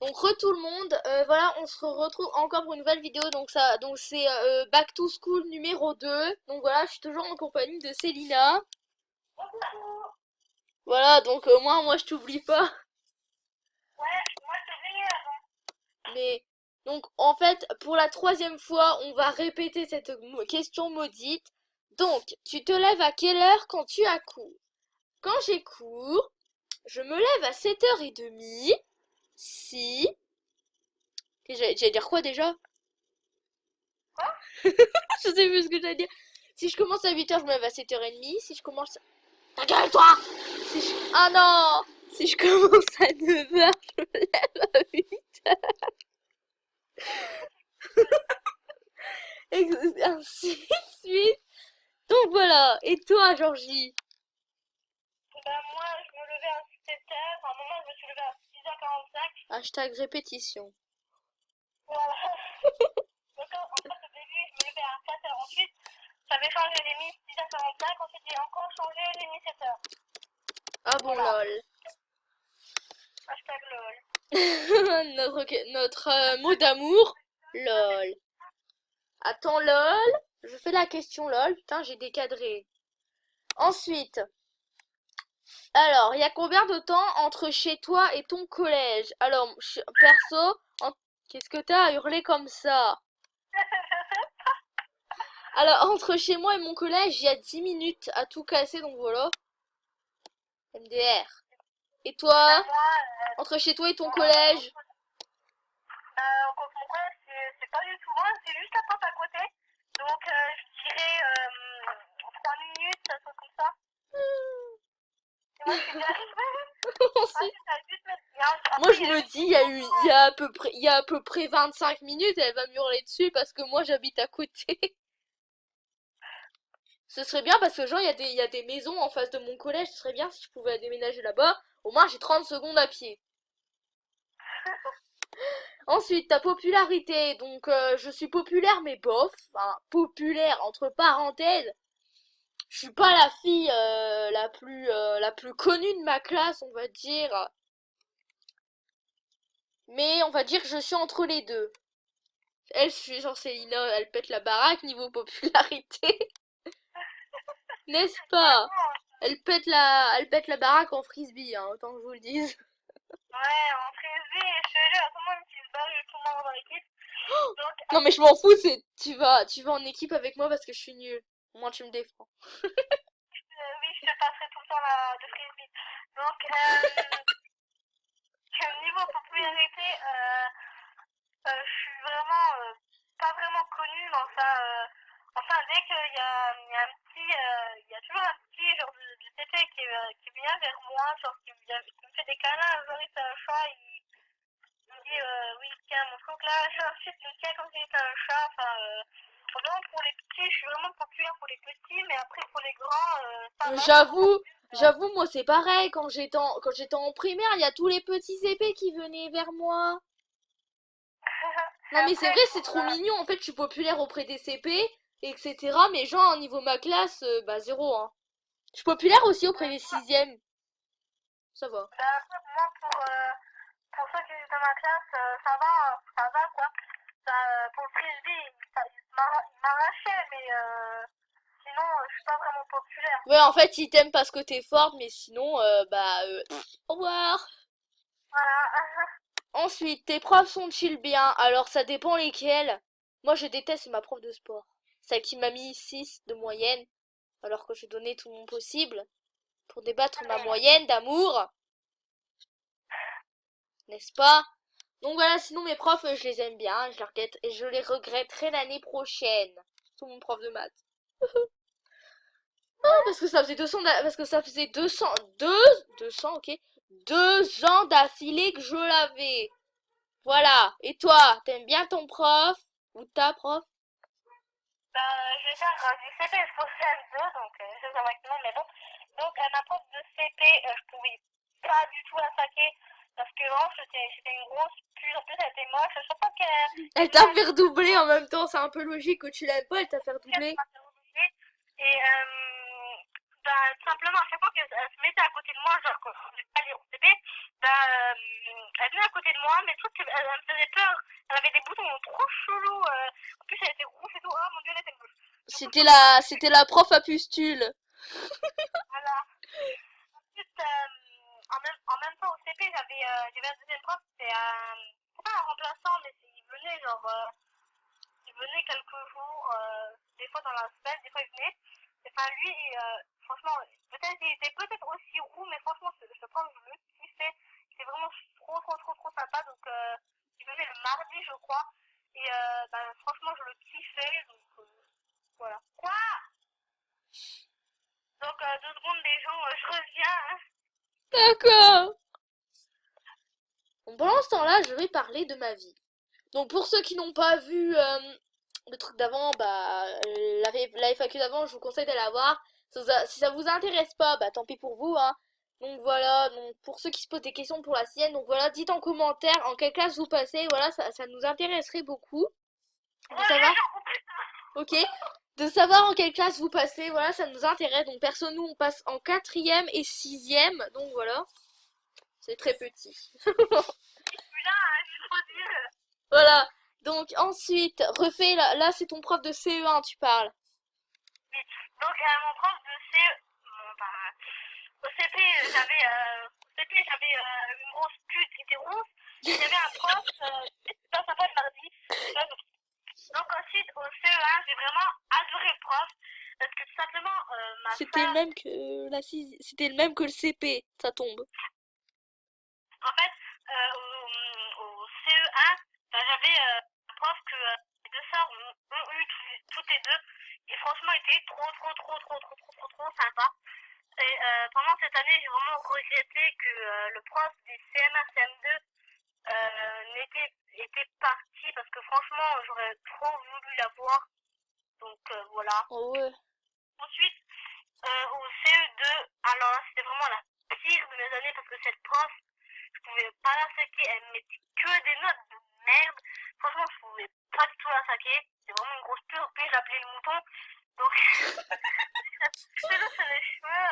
Donc tout le monde, voilà, on se retrouve encore pour une nouvelle vidéo. Donc c'est Back to School numéro 2. Donc voilà, je suis toujours en compagnie de Célina. Voilà, donc moi je t'oublie pas. Ouais, moi je te dis, Mais donc en fait, pour la troisième fois, on va répéter cette question maudite. Donc, tu te lèves à quelle heure quand tu as cours? Quand j'ai cours, je me lève à 7h30. Si... J'allais dire quoi déjà? quoi? Je sais plus ce que j'allais dire. Si je commence à 8h, je me lève à 7h30. Si je commence... Ta gueule, toi! Ah non! Si je commence à 9h, je me lève à 8. Et ainsi de suite. Donc voilà. Et toi, Georgie? Ben moi je me levais à 7h, à un moment je me suis levée à 6h45. Hashtag répétition. Voilà. Donc en fait au début je me levais à 4h, ensuite j'avais changé, j'ai mis 6h45, ensuite j'ai encore changé, j'ai mis 7h. Ah bon, Voilà, lol. hashtag lol. Notre mot d'amour, lol. Attends, lol. Je fais la question, lol. Putain, j'ai décadré. Ensuite, alors, il y a combien de temps entre chez toi et ton collège? Alors, perso, qu'est-ce que t'as à hurler comme ça? Alors, entre chez moi et mon collège, il y a 10 minutes à tout casser, donc voilà. MDR. Et Ben toi? moi, Entre chez toi et ton moi, collège? quand mon collège c'est pas du tout loin, c'est juste la porte à côté. Donc je dirais 3 minutes, un truc comme ça. Et moi je suis déjà arrivée. Ah, Ensuite, c'est à 8 mètres. Et après, moi, je il y a me juste dis, une porte. il y a à peu près 25 minutes, elle va me hurler dessus parce que moi, j'habite à côté. Ce serait bien parce que genre il y a des maisons en face de mon collège, ce serait bien si je pouvais déménager là-bas. Au moins j'ai 30 secondes à pied. Ensuite, ta popularité. Donc je suis populaire mais bof. Enfin, populaire entre parenthèses. Je suis pas la fille la plus connue de ma classe, on va dire. Mais on va dire que je suis entre les deux. Elle, je suis genre Célina, elle pète la baraque niveau popularité. N'est-ce pas? Franchement, Elle pète la baraque en frisbee, hein, autant que je vous le dise. ouais, en frisbee, je te jure, tout le monde qui se bat, tout le monde dans l'équipe. Donc, Non mais je m'en fous, c'est tu vas en équipe avec moi parce que je suis nulle. Au moins tu me défends. oui, je te passerai tout le temps de frisbee. Donc, niveau popularité, je suis vraiment pas vraiment connue dans ça. Enfin, dès qu'il y a un petit, il y a toujours un petit genre de TP qui vient vers moi, genre qui me fait des câlins, genre il fait un chat, il me dit oui, tiens, mon truc là, ensuite il me tient comme si c'était un chat. Enfin, vraiment pour les petits, je suis vraiment populaire pour les petits, mais après pour les grands, ça va, c'est encore J'avoue, mieux. j'avoue moi c'est pareil quand j'étais en primaire, il y a tous les petits épées qui venaient vers moi. Non mais c'est Après, vrai, c'est trop mignon. En fait, je suis populaire auprès des CP, etc. Mais genre au niveau de ma classe, bah zéro hein. Je suis populaire aussi auprès des sixièmes. Ça va. moi pour ceux qui étaient dans ma classe, ça va quoi. Ça, pour le frisbee, il m'arrachait, mais sinon, je suis pas vraiment populaire. Ouais, en fait, ils t'aiment parce que t'es forte, mais sinon, au revoir. Voilà. Ensuite, tes profs sont chill bien, alors ça dépend lesquels. Moi, je déteste ma prof de sport. Celle qui m'a mis 6 de moyenne, alors que je donnais tout mon possible pour débattre ma Mais, moyenne d'amour, n'est-ce pas? Donc voilà, sinon mes profs, je les aime bien, je les regretterai l'année prochaine. Tout mon prof de maths. ouais. Parce que ça faisait 200, parce que ça faisait 200, ok, 2 ans d'affilée que je l'avais. Voilà. Et toi, t'aimes bien ton prof? Ou ta prof? Je vais faire du CP jusqu'au CM2, donc je sais pas maintenant, mais bon. Donc, à ma prof de CP, je pouvais pas du tout la saquer parce que vraiment, j'étais une grosse puce. En plus, elle était moche. Je sais pas Elle qu'elle t'a m'a fait redoubler en même temps, c'est un peu logique que tu l'aimes pas, elle t'a fait redoubler. et bah, tout simplement, à chaque fois qu'elle se mettait à côté de moi, genre quand on n'est pas lire au CP, bah, elle venait à côté de moi, mais truc elle me faisait peur. Elle avait des boutons trop chelous. En plus, elle était rouge et tout. Oh mon dieu, elle était rouge. Du coup, C'était la prof à pustule. voilà. Ensuite, en même temps, au CP, j'avais un deuxième prof, c'est pas un remplaçant, mais il venait genre, il venait quelques jours, des fois dans la semaine, des fois il venait. Enfin, lui, franchement, peut-être il était peut-être aussi roux, mais franchement, ce prof, je le kiffais. C'est vraiment trop sympa. Donc, il venait le mardi, je crois. Et bah, franchement, je le kiffais. Donc, voilà. Quoi? Donc, 2 secondes, les gens, je reviens. Hein. D'accord. Bon, pendant ce temps-là, je vais parler de ma vie. Donc pour ceux qui n'ont pas vu le truc d'avant, bah la FAQ d'avant, je vous conseille d'aller la voir. Si ça vous intéresse pas, bah tant pis pour vous, hein. Donc voilà, donc pour ceux qui se posent des questions pour la sienne, donc voilà, dites en commentaire en quelle classe vous passez, voilà, ça nous intéresserait beaucoup de Ouais, savoir, genre, oh, putain. ok, de savoir en quelle classe vous passez, voilà, ça nous intéresse. Donc perso, nous on passe en quatrième et sixième, donc voilà, c'est très petit. Là, hein, je dois dire. Voilà. Donc ensuite, refais là c'est ton prof de CE1, tu parles. Oui. Donc, mon prof de CE, bon, bah, au CP, j'avais une grosse pute qui était rousse. Il y avait un prof, c'était pas sympa le mardi. Donc ensuite, au CE1, j'ai vraiment adoré le prof. Parce que tout simplement, ma C'était le soeur, même que c'était le même que le CP, ça tombe. en fait, au CE1, bah, j'avais un prof que les deux sœurs ont eu toutes les deux. Et franchement, il était trop sympa. Et pendant cette année, j'ai vraiment regretté que le prof des CM1, CM2 était parti parce que franchement, j'aurais trop voulu la voir. Donc voilà. Oh ouais. Ensuite, au CE2, alors là, c'était vraiment la pire de mes années parce que cette prof, je pouvais pas la saquer, elle me mettait que des notes de merde. Franchement, je pouvais pas du tout la saquer. C'est vraiment une grosse pure. Puis j'appelais le mouton. Donc, c'est juste les cheveux,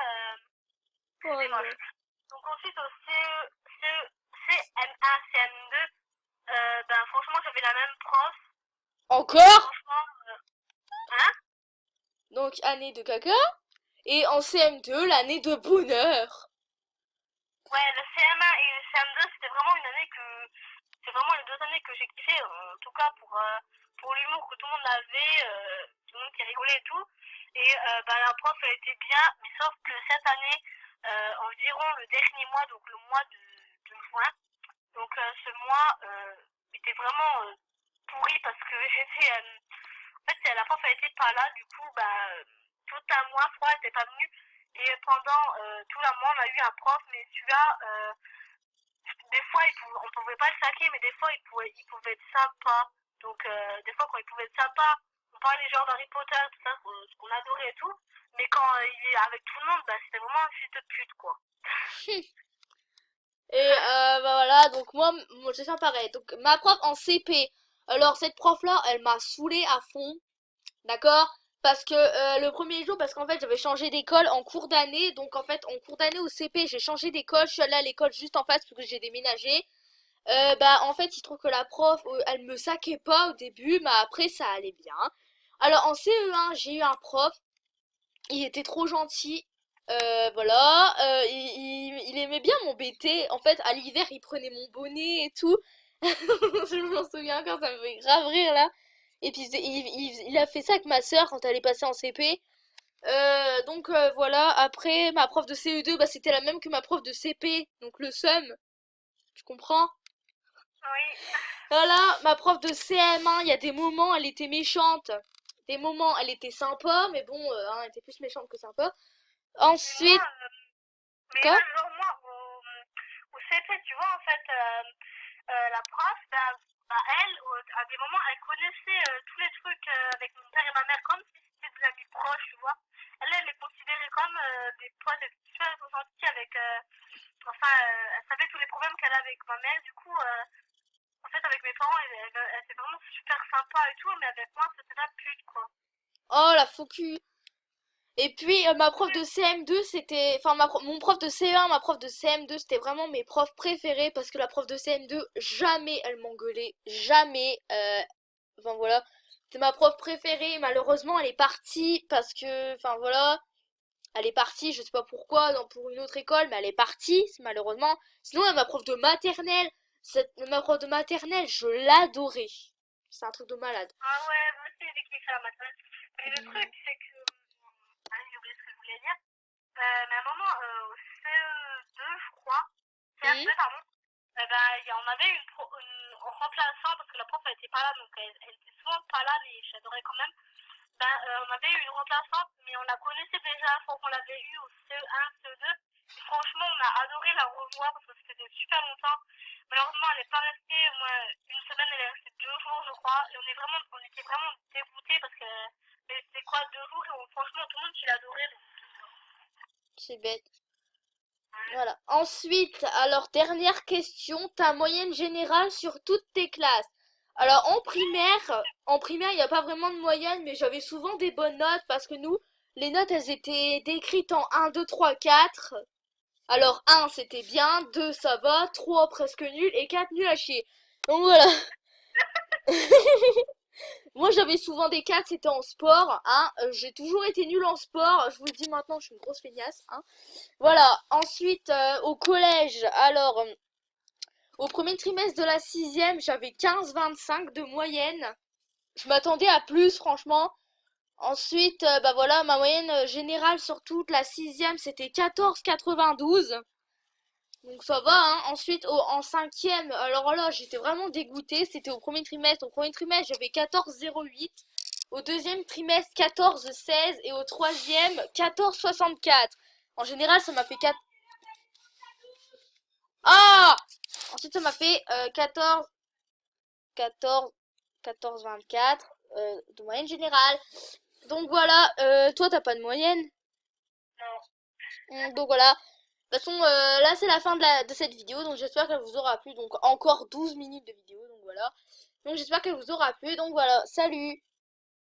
Oh c'était non. moche. Donc ensuite, au CM1, CM2, ben franchement, j'avais la même prof. Et Encore? franchement, hein? Donc année de caca. Et en CM2, l'année de bonheur. Ouais, le CM1 et le CM2, c'était vraiment une année que. C'est vraiment les 2 années que j'ai kiffé, en tout cas pour l'humour que tout le monde avait, tout le monde qui rigolait et tout. Et bah, la prof, elle était bien, mais sauf que cette année, environ le dernier mois, donc le mois de juin, donc ce mois était vraiment pourri parce que j'étais. En fait, la prof, elle était pas là, du coup, bah, tout un mois, je crois, elle était pas venue. Et pendant tout un mois, on a eu un prof, mais celui-là, des fois, on pouvait pas le saquer, mais des fois, il pouvait être sympa. Donc, des fois, quand il pouvait être sympa, on parlait genre d'Harry Potter, tout ça, ce qu'on adorait et tout. Mais quand il est avec tout le monde, bah, c'était vraiment un fils de pute, quoi. Et bah voilà, donc moi j'ai fait pareil. Donc ma prof en CP. Alors cette prof là, elle m'a saoulée à fond. D'accord? Parce que le premier jour, parce qu'en fait j'avais changé d'école en cours d'année. Donc en fait en cours d'année au CP j'ai changé d'école. Je suis allée à l'école juste en face parce que j'ai déménagé. Bah en fait il se trouve que la prof, elle me saquait pas au début, mais après ça allait bien. Alors en CE1 j'ai eu un prof, il était trop gentil. Voilà, il aimait bien m'embêter. En fait à l'hiver il prenait mon bonnet et tout. Je m'en souviens encore, ça me fait grave rire là. Et puis il a fait ça avec ma soeur quand elle est passée en CP. Donc voilà, après ma prof de CE2, bah, c'était la même que ma prof de CP, donc le seum, tu comprends? Oui. Voilà, ma prof de CM1, il y a des moments elle était méchante, des moments elle était sympa, mais bon, hein, elle était plus méchante que sympa. Mais moi, Ensuite, mais quoi? là, genre, moi, au CP, tu vois, en fait, la prof, elle, à des moments, elle connaissait tous les trucs avec mon père et ma mère, comme si c'était des amis proches, tu vois. Elle les considérait comme des potes super gentils avec. Enfin, elle savait tous les problèmes qu'elle avait avec ma mère, du coup, en fait, avec mes parents, elle était vraiment super sympa et tout, mais avec moi, c'était la pute, quoi. Oh la faux cul. Et puis ma prof de CM2 c'était, enfin mon prof de CE1, ma prof de CM2 c'était vraiment mes profs préférés parce que la prof de CM2 jamais elle m'engueulait, jamais. Enfin voilà, c'était ma prof préférée. Malheureusement elle est partie parce que, enfin voilà, elle est partie, je sais pas pourquoi, pour une autre école, mais elle est partie malheureusement. Sinon ma prof de maternelle, ma prof de maternelle, je l'adorais. C'est un truc de malade. Ah ouais, moi aussi j'ai kiffé la mathématique. Mais le truc, c'est que. Ah, j'ai oublié ce que je voulais dire. Mais à un moment, au CE2, je crois, Hmm. CM2, pardon, on avait une remplaçante parce que la prof elle était pas là, donc elle était souvent pas là, mais j'adorais quand même. On avait eu une remplaçante, mais on la connaissait déjà, je crois qu'on l'avait eu au CE1, CE2. Et franchement, on a adoré la revoir parce que c'était super longtemps. Malheureusement, elle n'est pas restée, au moins une semaine, elle est restée 2 jours, je crois. Et on était vraiment dégoûtés parce que c'était quoi, 2 jours, et franchement, tout le monde qui l'adorait. C'est bête. Ouais. Voilà. Ensuite, alors dernière question, ta moyenne générale sur toutes tes classes. Alors en primaire, il n'y a pas vraiment de moyenne, mais j'avais souvent des bonnes notes parce que nous, les notes, elles étaient décrites en 1, 2, 3, 4. Alors 1, c'était bien, 2, ça va, 3, presque nul, et 4, nul à chier. Donc voilà. Moi, j'avais souvent des 4, c'était en sport, hein. J'ai toujours été nulle en sport, je vous le dis maintenant, je suis une grosse feignasse, hein. Voilà. Ensuite, au collège, alors... Au premier trimestre de la sixième, j'avais 15,25 de moyenne. Je m'attendais à plus, franchement. Ensuite, bah voilà, ma moyenne générale sur toute la sixième, c'était 14,92. Donc ça va, hein. Ensuite, en cinquième, alors là, j'étais vraiment dégoûtée. C'était au premier trimestre. Au premier trimestre, j'avais 14,08. Au deuxième trimestre, 14,16. Et au troisième, 14,64. En général, ça m'a fait 4... Ah! Ensuite, ça m'a fait 14, 14, 14, 24 de moyenne générale. Donc voilà, toi t'as pas de moyenne. Non. Donc voilà. De toute façon, là c'est la fin de cette vidéo, donc j'espère qu'elle vous aura plu. Donc encore 12 minutes de vidéo, donc voilà. Donc j'espère qu'elle vous aura plu, donc voilà, salut!